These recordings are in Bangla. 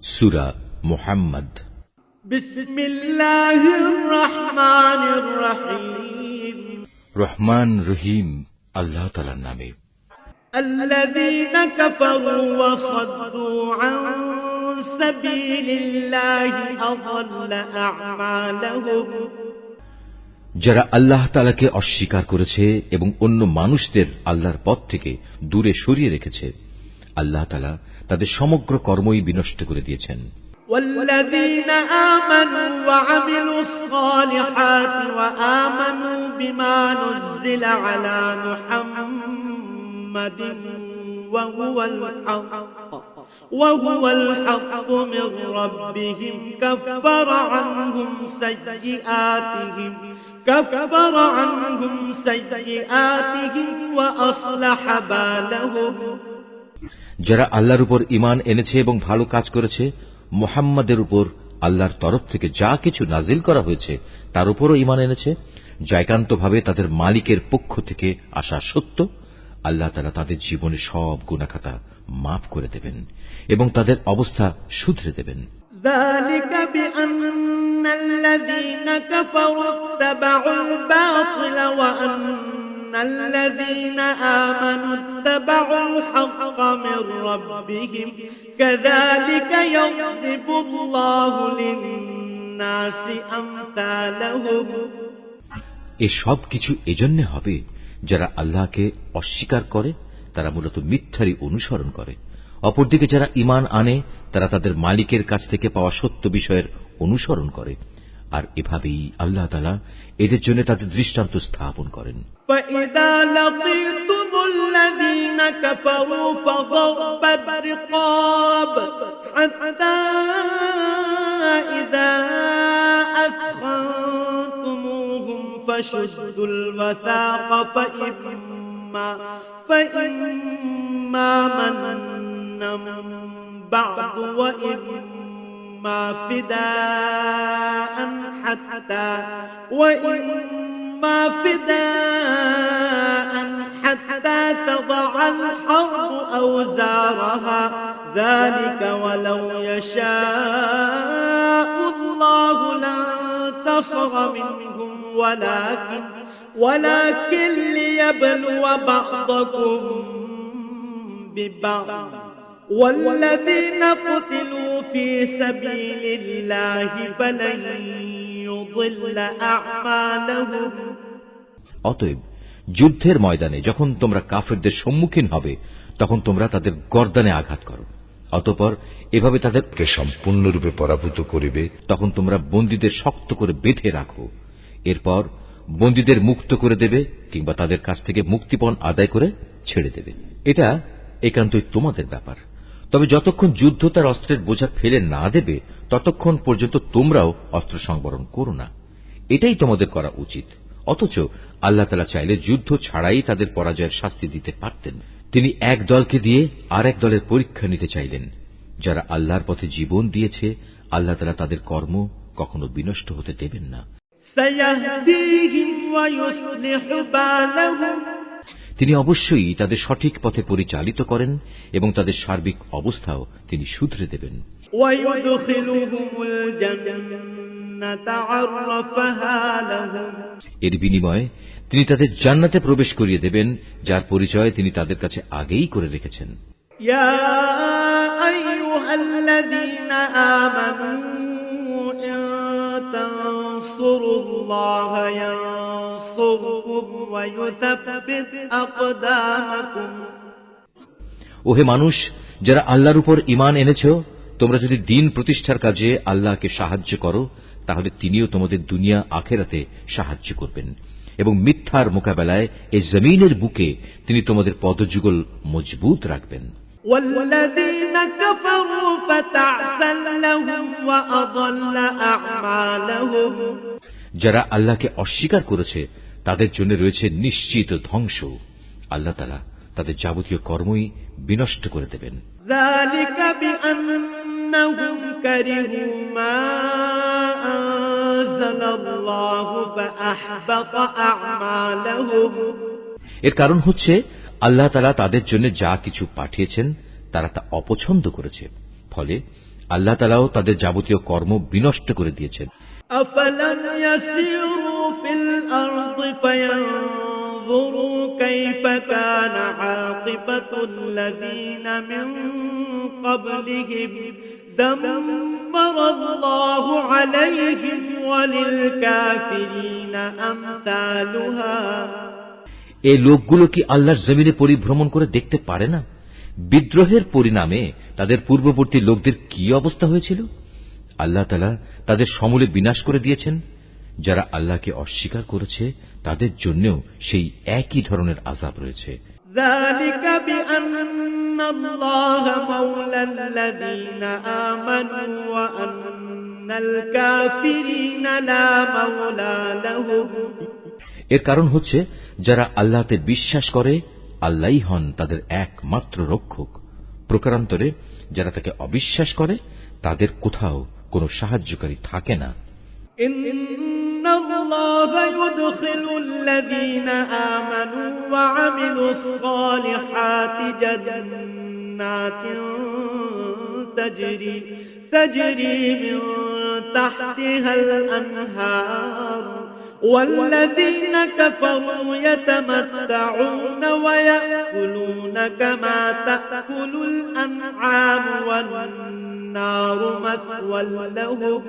সূরা মুহাম্মদ। বিসমিল্লাহির রহমানির রহিম। রহমান রহিম আল্লাহ তাআলার নামে। আল্লাযীনা কাফারু ওয়া সাদ্দু আন সাবিলিল্লাহি আযাল্লা আ'মালাহুম। যারা আল্লাহ তাআলাকে অস্বীকার করেছে এবং অন্য মানুষদের আল্লাহর পথ থেকে দূরে সরিয়ে রেখেছে, আল্লাহ তাআলা তাদের সমগ্র কর্মই বিনষ্ট করে দিয়েছেন। والذين آمنوا وعملوا الصالحات وآمنوا بما نزل على محمد وهو الحق من ربهم كفر عنهم سيئاتهم وأصلح بالهم। যারা আল্লাহর উপর ঈমান এনেছে এবং ভালো কাজ করেছে, মুহাম্মাদের উপর আল্লাহর তরফ থেকে যা কিছু নাজিল করা হয়েছে তার উপরও ঈমান এনেছে, যা একান্তভাবে তাদের মালিকের পক্ষ থেকে আসা সত্য, আল্লাহ তাআলা তাদের জীবনে সব গুনাহখাতা মাফ করে দেবেন এবং তাদের অবস্থা শুধরে দেবেন। ذلك بأن الذين كفروا اتبعوا الباطل وأن الذين آمنوا اتبعوا الحق من ربهم كذلك يضرب الله للناس أمثالهم। এসব কিছু এজন্য হবে যারা আল্লাহকে অস্বীকার করে তারা মূলত মিথ্যারই অনুসরণ করে, অপরদিকে যারা ঈমান আনে তারা তাদের মালিকের কাছ থেকে পাওয়া সত্য বিষয়ের অনুসরণ করে, আর এভাবেই আল্লাহ তাআলা এদের জন্য তাদের দৃষ্টান্ত স্থাপন করেন। فإذا لقيتم الذين كفروا فضرب الرقاب حتى إذا أثخنتموهم فشدوا الوثاق فإما منا بعد وإما فداء حتى تضع الحرب أوزارها ذلك ولو يشاء الله لانتصر منهم ولكن ليبلو بعضكم ببعض والذين قتلوا في سبيل الله فلن يضل أعمالهم। অতএব যুদ্ধের ময়দানে যখন তোমরা কাফেরদের সম্মুখীন হবে তখন তোমরা তাদের গর্দানে আঘাত করো, অতঃপর এভাবে তাদেরকে সম্পূর্ণরূপে পরাভূত করিবে। তখন তোমরা বন্দীদের শক্ত করে বেঁধে রাখো, এরপর বন্দীদের মুক্ত করে দেবে কিংবা তাদের কাছ থেকে মুক্তিপণ আদায় করে ছেড়ে দেবে। এটা একান্তই তোমাদের ব্যাপার। তবে যতক্ষণ যুদ্ধ তার অস্ত্রের বোঝা ফেলে না দেবে ততক্ষণ পর্যন্ত তোমরাও অস্ত্র সংবরণ করো না, এটাই তোমাদের করা উচিত। অথচ আল্লাহ তাআলা চাইলে যুদ্ধ ছাড়াই তাদের পরাজয়ের শাস্তি দিতে পারতেন। তিনি এক দলকে দিয়ে আর এক দলের পরীক্ষা নিতে চাইলেন। যারা আল্লাহর পথে জীবন দিয়েছে আল্লাহ তাআলা তাদের কর্ম কখনো বিনষ্ট হতে দেবেন না। তিনি অবশ্যই তাদের সঠিক পথে পরিচালিত করেন এবং তাদের সার্বিক অবস্থাও তিনি শুধরে দেবেন। এর বিনিময়ে তিনি তাদের জান্নাতে প্রবেশ করিয়ে দেবেন, যার পরিচয় তিনি তাদের কাছে আগেই করে রেখেছেন। ইয়া আইয়ুহাল্লাযীনা আমানু ইন তানসুরুল্লাহা ইয়ানসুরকুম ওয়া ইউসাব্বিত আকদামাকুম। ওহে মানুষ, যারা আল্লাহর উপর ঈমান এনেছো, তোমরা যদি দ্বীন প্রতিষ্ঠার কাজে আল্লাহকে সাহায্য করো তাহলে তিনিও তোমাদের দুনিয়া আখিরাতে সাহায্য করবেন এবং মিথ্যার মোকাবেলায় এই জমিনের বুকে তিনি তোমাদের পদযুগল মজবুত রাখবেন। ওয়াল্লাযীনা কাফারু ফাতা'সাল লাহুম ওয়া আযাল্লা আ'মালাহুম। যারা আল্লাহকে অস্বীকার করেছে তাদের জন্য রয়েছে নিশ্চিত ধ্বংস। আল্লাহ তাআলা তাদের যাবতীয় কর্মই বিনষ্ট করে দেবেন। যালিকা বিআন্নাহুম কারিহু মা আনজালাল্লাহু ফাআহবাতা আ'মালাহুম। এর কারণ হচ্ছে আল্লাহ তাআলা তাদের জন্য যা কিছু পাঠিয়েছেন তারা তা অপছন্দ করেছে, ফলে আল্লাহ তাআলাও তাদের যাবতীয় কর্ম বিনষ্ট করে দিয়েছেন। أفلم يسيروا في الأرض فينظروا كيف كان عاقبة الذين من قبلهم دمر الله عليهم وللكافرين أمثالها। এই লোকগুলো কি আল্লাহর জমিনে পরিভ্রমণ করে দেখতে পারে না বিদ্রোহের পরিণামে তাদের পূর্ববর্তী লোকদের কি অবস্থা হয়েছিল? আল্লাহ তাআলা তাদের সমূলে বিনাশ করে দিয়েছেন। যারা আল্লাহকে অস্বীকার করেছে তাদের জন্যও সেই একই ধরনের আযাব রয়েছে। ذلك بأن الله مولى الذين آمنوا وأن الكافرين لا مولى لهم। এর কারণ হচ্ছে যারা আল্লাহতে বিশ্বাস করে আল্লাহই হন তাদের একমাত্র রক্ষক। প্রকারান্তরে যারা তাকে অবিশ্বাস করে তাদের কোথাও কোনো সাহায্যকারী থাকে না। إن الله يدخل الذين آمنوا وعملوا الصالحات جنات تجري من تحتها الأنهار والذين كفروا يتمتعون ويأكلون كما تأكل الأنعام والنار مثوى لهم।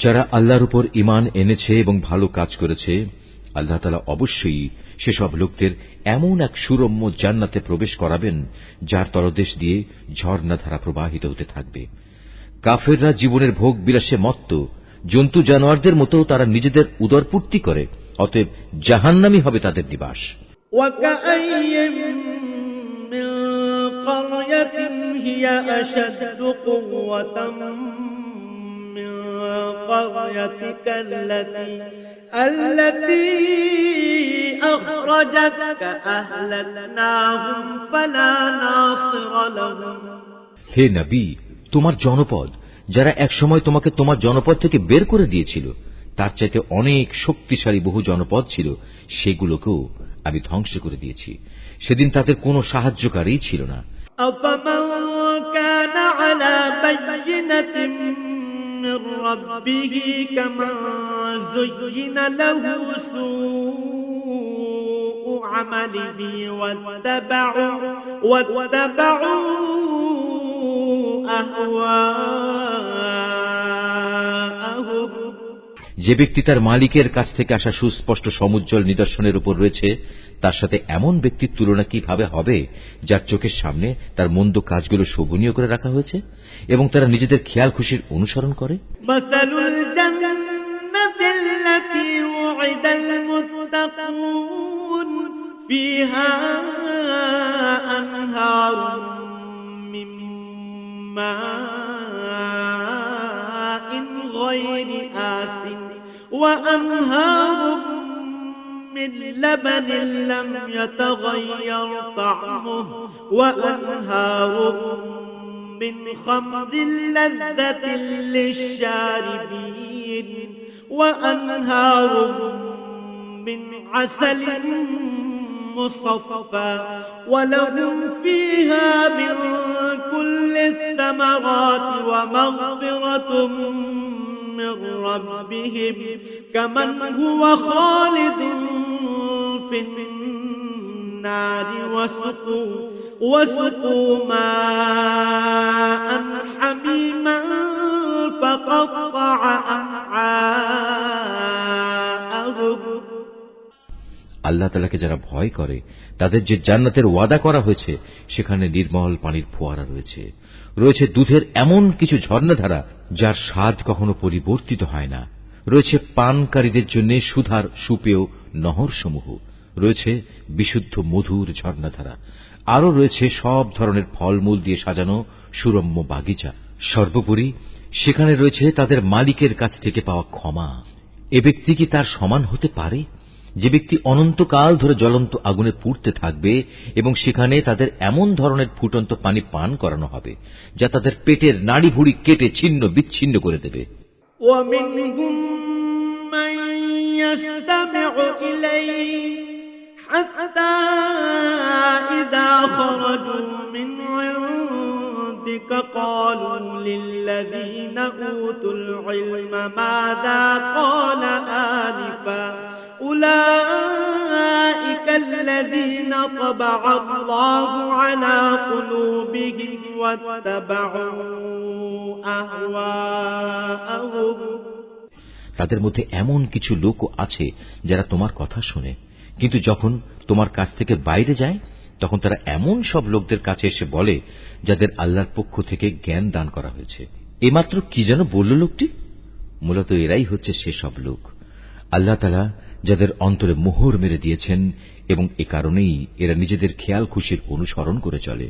যারা আল্লাহর উপর ঈমান এনেছে এবং ভালো কাজ করেছে আল্লাহ তাআলা অবশ্যই সেসব লোকদের এমন এক সুরম্য জান্নাতে প্রবেশ করাবেন যার তলদেশ দিয়ে ঝর্ণাধারা প্রবাহিত হতে থাকবে। কাফেররা জীবনের ভোগ বিলাসে মত্ত, জন্তু জানোয়ারদের মতো তারা নিজেদের উদরপূর্তি করে, অতএব জাহান্নামী হবে তাদের নিবাস। وكأين من قرية هي أشد قوة من قريتك التي أخرجتك أهلكناهم فلا ناصر لهم। হে নবী, তোমার জনপদ যারা একসময় তোমাকে তোমার জনপদ থেকে বের করে দিয়েছিল তার চাইতে অনেক শক্তিশালী বহু জনপদ ছিল, সেগুলোকেও আমি ধ্বংস করে দিয়েছি। সেদিন তাদের কোনো সাহায্যকারী ছিল না। أفمن كان على بينة من ربه كمن زين له سوء عمله واتبعوا أهواءهم। যে ব্যক্তি তার মালিকের কাছ থেকে আসা সুস্পষ্ট সমুজ্জ্বল নিদর্শনের উপর রয়েছে তার সাথে এমন ব্যক্তির তুলনা কিভাবে হবে যার চোখের সামনে তার মন্দ কাজগুলো শোভনীয় করে রাখা হয়েছে এবং তারা নিজেদের খেয়াল খুশির অনুসরণ করে। মাসালুল জান্নাতিল্লাতী উইদাল মুত্তাকুন ফিহা আনহারুম মিন মাইন গায়রি আসিন ওয়া আনহারুম من لبن لم يتغير طعمه وأنهار من خمر لذة للشاربين وأنهار من عسل مصفى ولهم فيها من كل الثمرات ومغفرة من ربهم كمن هو خالد في النار وسقوا ماء حميما فقطع أمعاءهم। আল্লাহ তাআলাকে যারা ভয় করে তাদের যে জান্নাতের ওয়াদা করা হয়েছে সেখানে নির্মল পানির ফোয়ারা রয়েছে, রয়েছে দুধের এমন কিছু ঝর্ণাধারা যার স্বাদ কখনো পরিবর্তিত হয় না, রয়েছে পানকারীদের জন্য সুধার সুপেয় নহরসমূহ, রয়েছে বিশুদ্ধ মধুর ঝর্ণাধারা, আরও রয়েছে সব ধরনের ফলমূল দিয়ে সাজানো সুরম্য বাগিচা। সর্বোপরি সেখানে রয়েছে তাদের মালিকের কাছ থেকে পাওয়া ক্ষমা। এ ব্যক্তি কি তার সমান হতে পারে যে ব্যক্তি অনন্তকাল ধরে জ্বলন্ত আগুনে পুড়তে থাকবে এবং সেখানে তাদের এমন ধরনের ফুটন্ত পানি পান করানো হবে যা তাদের পেটের নাড়ি ভুড়ি কেটে ছিন্ন বিচ্ছিন্ন করে দেবে। ومنهم من يستمع إليك حتى إذا خرجوا من عندك ربك قالوا للذين أوتوا العلم ماذا قال آنفا أولئك الذين طبع الله على قلوبهم واتبعوا أهواءهم তাদের মধ্যে এমন কিছু লোকও আছে যারা তোমার কথা শোনে, কিন্তু যখন তোমার কাছ থেকে বাইরে যায় তখন তারা এমন সব লোকদের কাছে এসে বলে যাদের আল্লাহর পক্ষ থেকে জ্ঞান দান করা হয়েছে। এইমাত্র কি যেন বলল লোকটি? মূলত এরাই হচ্ছে সেসব লোক আল্লাহ তাআলা যাদের অন্তরে মোহর মেরে দিয়েছেন, এবং এ কারণেই এরা নিজেদের খেয়াল খুশির অনুসরণ করে চলে।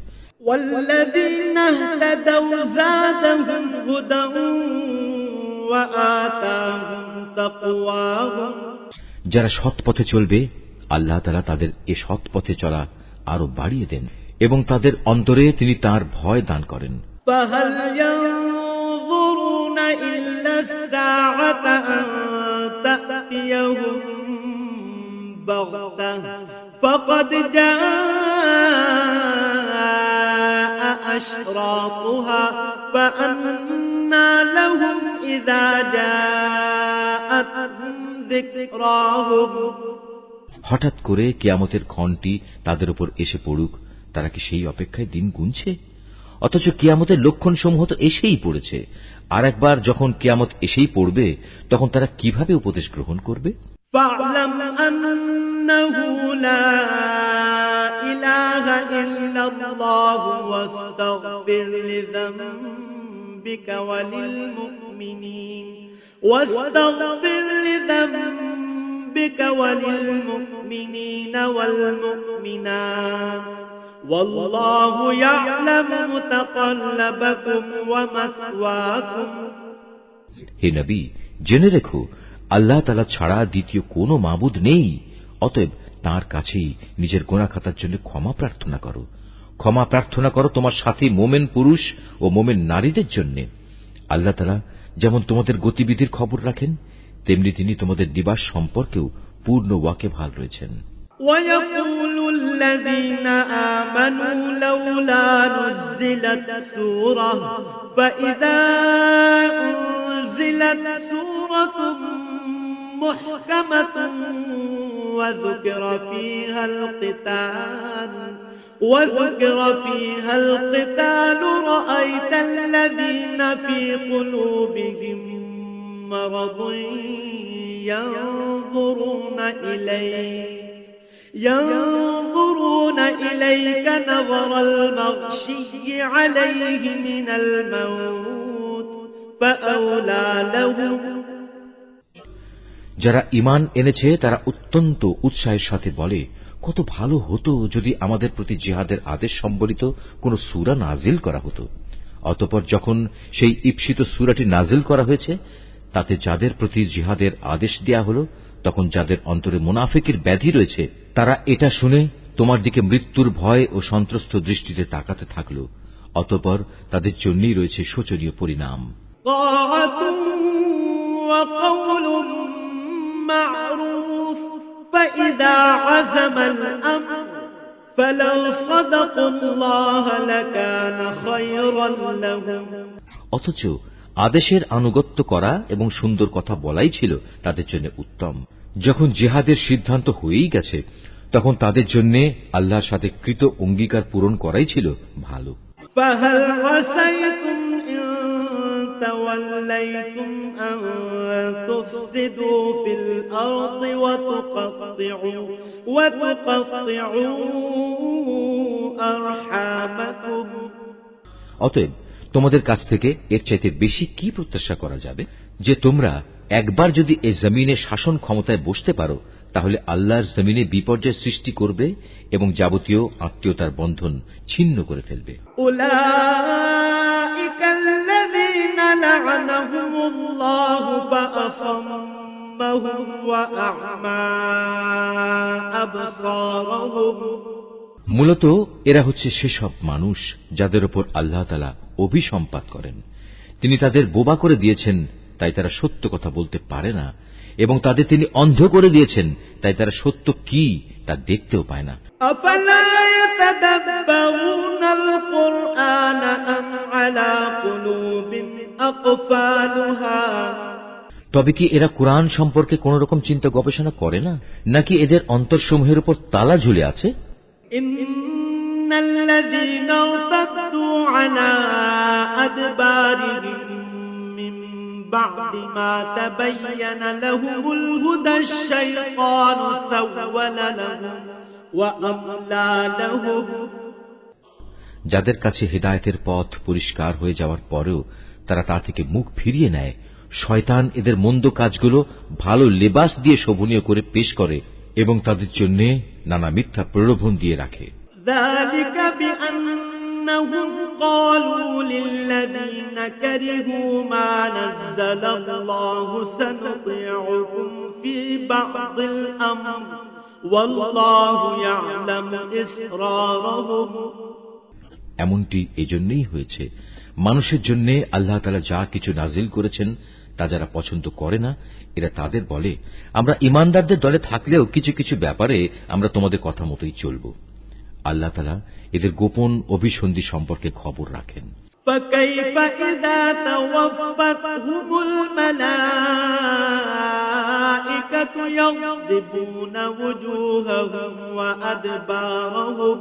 والذين اهتدوا زادهم هدى وآتاهم تقواهم যারা সৎ পথে চলবে আল্লাহ তাআলা তাদের এ সৎ পথে চলা আরো বাড়িয়ে দেন, এবং তাদের অন্তরে তিনি তার ভয় দান করেন। فهل ينظرون إلا الساعة أن تأتيهم بغتة فقد جاء أشراطها فأنى لهم إذا جاءتهم ذكراهم হঠাৎ করে কিয়ামতের ক্ষণটি তাদের উপর এসে পড়ুক, তারা কি সেই অপেক্ষায় দিন গুনছে? অথচ কিয়ামতের লক্ষণসমূহ তো এসেই পড়েছে। আর একবার যখন কিয়ামত এসেই পড়বে তখন তারা কিভাবে উপদেশ গ্রহণ করবে? فاعلم أنه لا إله إلا الله واستغفر لذنبك وللمؤمنين والمؤمنات والله يعلم متقلبكم ومثواكم হে নবী, জেনে রেখো আল্লাহ তাআলা ছাড়া দ্বিতীয় কোনো মাবুদ নেই। অতএব তাঁর কাছেই নিজের গুনাহ খাতার জন্য ক্ষমা প্রার্থনা করো। ক্ষমা প্রার্থনা করো তোমার সাথী মোমেন পুরুষ ও মোমেন নারীদের জন্য। আল্লাহ তাআলা যেমন তোমাদের গতিবিধির খবর রাখেন, তেমনি তিনি তোমাদের নিবাস সম্পর্কেও পূর্ণ ওয়াকিবহাল রয়েছেন। ويقول الذين آمنوا لولا نزلت سورة فإذا أنزلت سورة محكمة وذكر فيها القتال رأيت الذين في قلوبهم مرض ينظرون إليك نظر المغشي عليه من الموت فأولى لهم যারা ঈমান এনেছে তারা অত্যন্ত উৎসাহের সাথে বলে, কত ভালো হতো যদি আমাদের প্রতি জিহাদের আদেশ সম্বলিত কোন সূরা নাজিল করা হতো। অতঃপর যখন সেই ঈপ্সিত সূরাটি নাজিল করা হয়েছে, তাতে যাদের প্রতি জিহাদের আদেশ দেয়া হলো, তখন যাদের অন্তরে মুনাফিকের ব্যাধি রয়েছে তারা এটা শুনে তোমার দিকে মৃত্যুর ভয় ও সন্ত্রস্ত দৃষ্টিতে তাকাতে থাকল। অতঃপর তাদের জন্যই রয়েছে শোচনীয় পরিণাম। معروف فإذا عزم الأمر فلو صدقوا الله لكان خيرا لهم অথচ আদেশের আনুগত্য করা এবং সুন্দর কথা বলাই ছিল তাদের জন্য উত্তম। যখন জিহাদের সিদ্ধান্ত হয়েই গেছে তখন তাদের জন্য আল্লাহর সাথে কৃত অঙ্গীকার পূরণ করাই ছিল ভালো। فهل عسيتم إن توليتم أن تفسدوا في الأرض وتقطعوا أرحامكم অতএব তোমাদের কাছ থেকে এর চাইতে বেশি কি প্রত্যাশা করা যাবে যে তোমরা একবার যদি এই জমিনে শাসন ক্ষমতায় বসতে পারো তাহলে আল্লাহর জমিনে বিপর্যয় সৃষ্টি করবে এবং যাবতীয় আত্মীয়তার বন্ধন ছিন্ন করে ফেলবে। أولئك الذين لعنهم الله فأصمهم وأعمى أبصارهم মূলত এরা হচ্ছে সেসব মানুষ যাদের উপর আল্লাহ তাআলা অভিসম্পাত করেন। তিনি তাদের বোবা করে দিয়েছেন, তাই তারা সত্য কথা বলতে পারে না, এবং তাদের তিনি অন্ধ করে দিয়েছেন, তাই তারা সত্য কি তা দেখতেও পায় না। أفلا يتدبرون القرآن أم على قلوب أقفالها তবে কি এরা কোরআন সম্পর্কে কোন রকম চিন্তা গবেষণা করে না, নাকি এদের অন্তরসমূহের উপর তালা ঝুলে আছে? إن الذين ارتدوا على أدبارهم من بعد ما تبين لهم الهدى الشيطان سول لهم وأملى لهم যাদের কাছে হেদায়েতের পথ পরিষ্কার হয়ে যাওয়ার পরেও তারা তা থেকে মুখ ফিরিয়ে নেয়, শয়তান এদের মন্দ কাজগুলো ভালো লেবাস দিয়ে শোভনীয় করে পেশ করে এবং তাদের জন্য নানা মিথ্যা প্রলোভন দিয়ে রাখে। ذلك بأنهم قالوا للذين كرهوا ما نزل الله سنطيعكم في بعض الأمر والله يعلم إسرارهم এমনটি এজন্যই হয়েছে, মানুষের জন্য আল্লাহ তাআলা যা কিছু নাজিল করেছেন তা যারা পছন্দ করে না, এরা তাদের বলে, আমরা ঈমানদারদের দলে থাকলেও কিছু কিছু ব্যাপারে আমরা তোমাদের কথা মতোই চলব। আল্লাহ তাআলা এদের গোপন অভিসন্ধি সম্পর্কে খবর রাখেন। فكيف إذا توفتهم الملائكة يضربون وجوههم وأدبارهم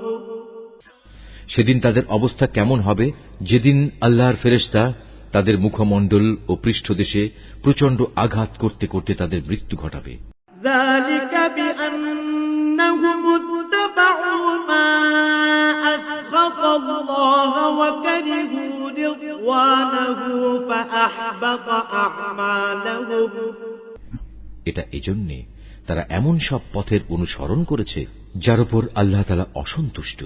সেদিন তাদের অবস্থা কেমন হবে, যেদিন আল্লাহর ফেরেশতা তাদের মুখমণ্ডল ও পৃষ্ঠদেশে প্রচণ্ড আঘাত করতে করতে তাদের মৃত্যু ঘটাবে। ذلك بأنهم اتبعوا ما أسخط الله وكرهوا رضوانه فأحبط أعمالهم এটা এজন্যে তারা এমন সব পথের অনুসরণ করেছে যার উপর আল্লাহ তাআলা অসন্তুষ্ট।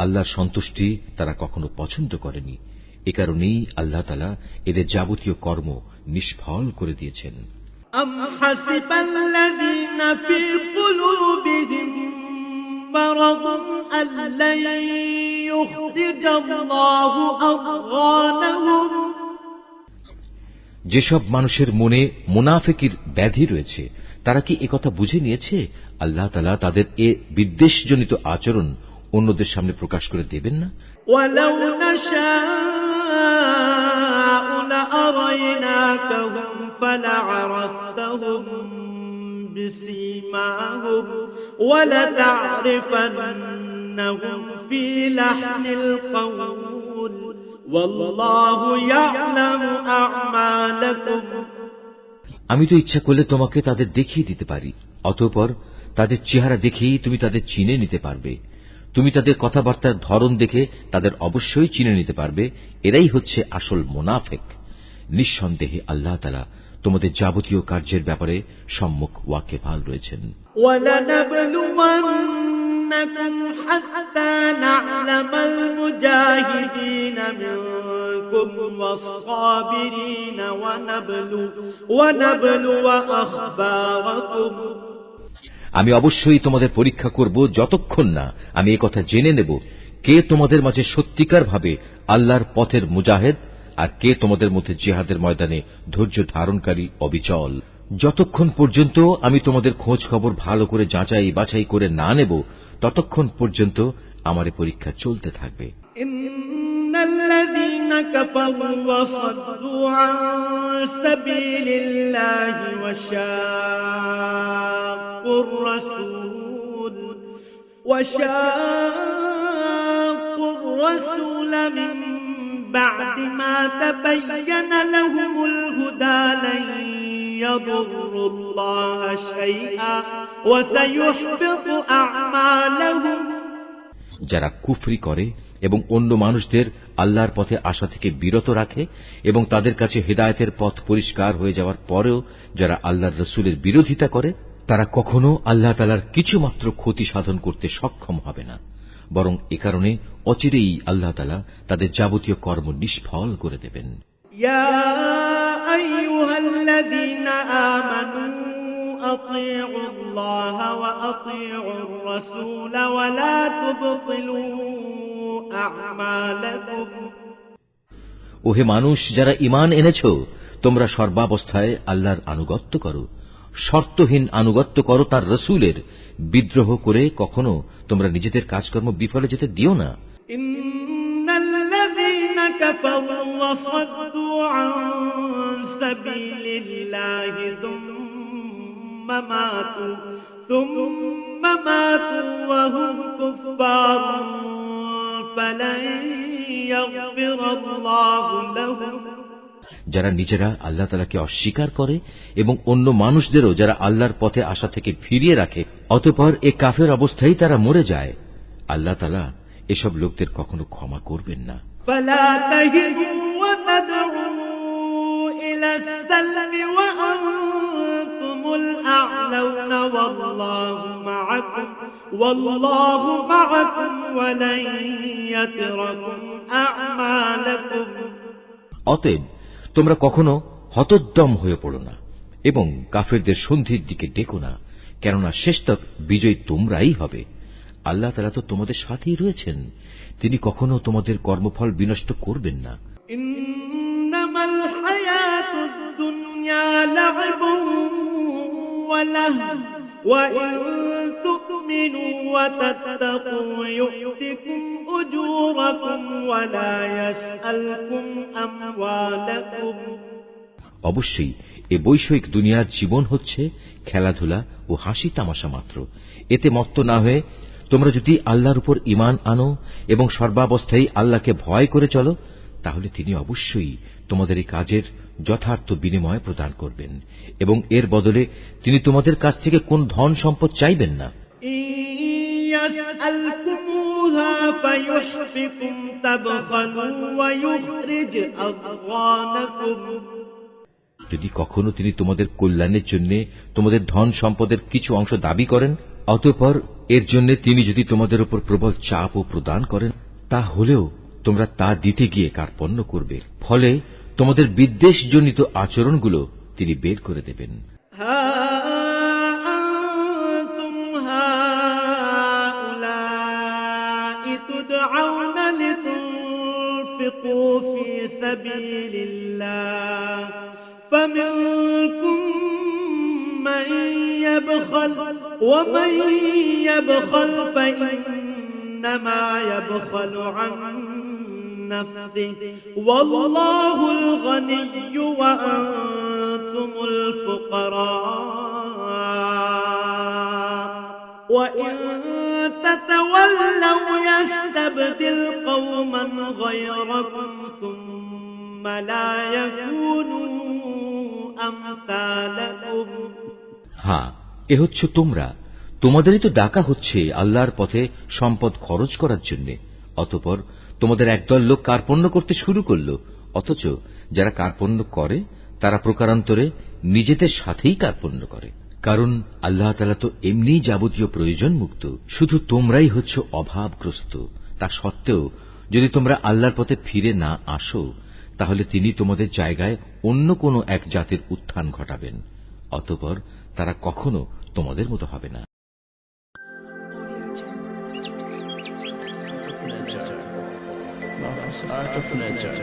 আল্লাহর সন্তুষ্টি তারা কখনো পছন্দ করেনি। এ কারণেই আল্লাহ তাআলা এদের যাবতীয় কর্ম নিষ্ফল করে দিয়েছেন। أم حسب الذين في قلوبهم مرض أن لن يخرج الله أضغانهم যেসব মানুষের মনে মুনাফিকির ব্যাধি রয়েছে, তারা কি একথা বুঝে নিয়েছে আল্লাহ তাআলা তাদের এ বিদ্বেষজনিত আচরণ অন্যদের সামনে প্রকাশ করে দেবেন না? ولو نشاء لأريناكهم فلعرفتهم بسيماهم ولتعرفنهم في لحن القول والله يعلم أعمالكم আমি তো ইচ্ছা করলে তোমাকে তাদের দেখিয়ে দিতে পারি, অতঃপর তাদের চেহারা দেখেই তুমি তাদের চিনে নিতে পারবে। তুমি তাদের কথাবার্তার ধরন দেখে তাদের অবশ্যই চিনে নিতে পারবে এরাই হচ্ছে আসল মুনাফিক। নিঃসন্দেহে আল্লাহ তাআলা তোমাদের যাবতীয় কার্যের ব্যাপারে সম্মুখ ওয়াকিবহাল রয়েছেন। وَلَنَبْلُوَنَّكُمْ حَتَّى نَعْلَمَ الْمُجَاهِدِينَ مِنكُمْ وَالصَّابِرِينَ وَنَبْلُوَ أَخْبَارَكُمْ আমি অবশ্যই তোমাদের পরীক্ষা করব যতক্ষণ না আমি এই কথা জেনে নেব কে তোমাদের মাঝে সত্যিকার ভাবে আল্লাহর পথের মুজাহিদ আর কে তোমাদের মধ্যে জিহাদের ময়দানে ধৈর্য ধারণকারী অবিচল। যতক্ষণ পর্যন্ত আমি তোমাদের খোঁজ খবর ভালো করে যাচাই বাছাই করে না নেব, ততক্ষণ পর্যন্ত আমার এই পরীক্ষা চলতে থাকবে। الذين كفروا وصدوا عن سبيل الله وشاقوا الرسول من بعد ما تبين لهم الهدى لن يضروا الله شيئا وسيحبط أعمالهم যারা কুফরি করে এবং অন্য মানুষদের আল্লাহর পথে আসা থেকে বিরত রাখে এবং তাদের কাছে হেদায়েতের পথ পরিষ্কার হয়ে যাওয়ার পরেও যারা আল্লাহর রাসূলের বিরোধিতা করে, তারা কখনো আল্লাহ তাআলার কিছুমাত্র ক্ষতি সাধন করতে সক্ষম হবে না, বরং এ কারণে অচিরেই আল্লাহ তাআলা তাদের যাবতীয় কর্ম নিষ্ফল করে দেবেন। ইয়া আইয়ুহাল্লাযীনা আমানু أطيعوا الله وأطيعوا الرسول ولا تبطلوا أعمالكم ওহে মানুষ, যারা ঈমান এনেছো, তোমরা সর্বাবস্থায় আল্লাহর আনুগত্য করো, শর্তহীন আনুগত্য করো তার রসুলের, বিদ্রোহ করে কখনো তোমরা নিজেদের কাজকর্ম বিফলে যেতে দিও না। إن الذين كفروا وصدوا عن سبيل الله ثم ماتوا وهم كفار فلن يغفر الله لهم। যারা নিজেরা আল্লাহ তাআলাকে অস্বীকার করে এবং অন্য মানুষদেরও যারা আল্লাহর পথে আসা থেকে ফিরিয়ে রাখে, অতঃপর এ কাফের অবস্থায় তারা মরে যায়, আল্লাহ তাআলা এসব লোকদের কখনো ক্ষমা করবেন না। فلا تهنوا وتدعوا إلى السلم وأنتم الأعلون والله معكم ولن يتركم أعمالكم। অতএব তোমরা কখনো হতোদ্যম হয়ে পড়ো না এবং কাফেরদের সন্ধির দিকে ডেকো না, কেননা শেষতক বিজয়ী তোমরাই হবে। আল্লাহ তাআলা তো তোমাদের সাথেই রয়েছেন, তিনি কখনো তোমাদের কর্মফল বিনষ্ট করবেন না। ইন্নামাল হায়াতুদ দুনিয়া লা'ibun ওয়া লাহব ওয়া ইন তু'মিনু ওয়া তাত্তাকু ইউ'তিকুম উজুরাকুম ওয়া লা ইয়াসআলকুম আমওয়ালাকুম। অবশ্যই এ বৈষয়িক দুনিয়ার জীবন হচ্ছে খেলাধুলা ও হাসি তামাশা মাত্র। এতে মত্ত না হয়ে তোমরা যদি আল্লাহর উপর ঈমান আনো এবং সর্বাবস্থায় আল্লাহকে ভয় করে চলো, তাহলে তিনি অবশ্যই তোমাদের এই কাজের যথার্থ বিনিময় প্রদান করবেন এবং এর বদলে তিনি তোমাদের কাছ থেকে কোন ধন সম্পদ চাইবেন না। ইয়াসআলকুমুহা ফায়ুহফিকুম তাবখালু ওয়া ইখরিজ আদওয়ানাকুম। যদি কখনো তিনি তোমাদের কল্যাণের জন্য তোমাদের ধন সম্পদের কিছু অংশ দাবি করেন, অতঃপর এর জন্য তিনি যদি তোমাদের উপর প্রবল চাপ ও প্রদান করেন, তা হলেও তোমরা তা দিতে গিয়ে কার্পণ্য করবে, ফলে তোমাদের বিদ্বেষজনিত আচরণগুলো তিনি বের করে দেবেন। فمنكم من يبخل ومن يبخل فإنما يبخل عن نفسه والله الغني وأنتم الفقراء وإن تتولوا يستبدل قوما غيركم ثم لا يكونوا أمثالكم। হ্যাঁ, এ হচ্ছে তোমরা, তোমাদেরই তো ডাকা হচ্ছে আল্লাহর পথে সম্পদ খরচ করার জন্য, অতঃপর তোমাদের একদল লোক কার্পণ্য করতে শুরু করল, অথচ যারা কার্পণ্য করে তারা প্রকারান্তরে নিজেদের সাথেই কার্পণ্য করে, কারণ আল্লাহ তাআলা তো এমনি যাবতীয় প্রয়োজন মুক্ত, শুধু তোমরাই হচ্ছ অভাবগ্রস্ত। তা সত্ত্বেও যদি তোমরা আল্লাহর পথে ফিরে না আসো, তাহলে তিনি তোমাদের জায়গায় অন্য কোনো এক জাতির উত্থান ঘটাবেন, অতঃপর তারা কখনো তোমাদের মতো হবে না। Art of Nature.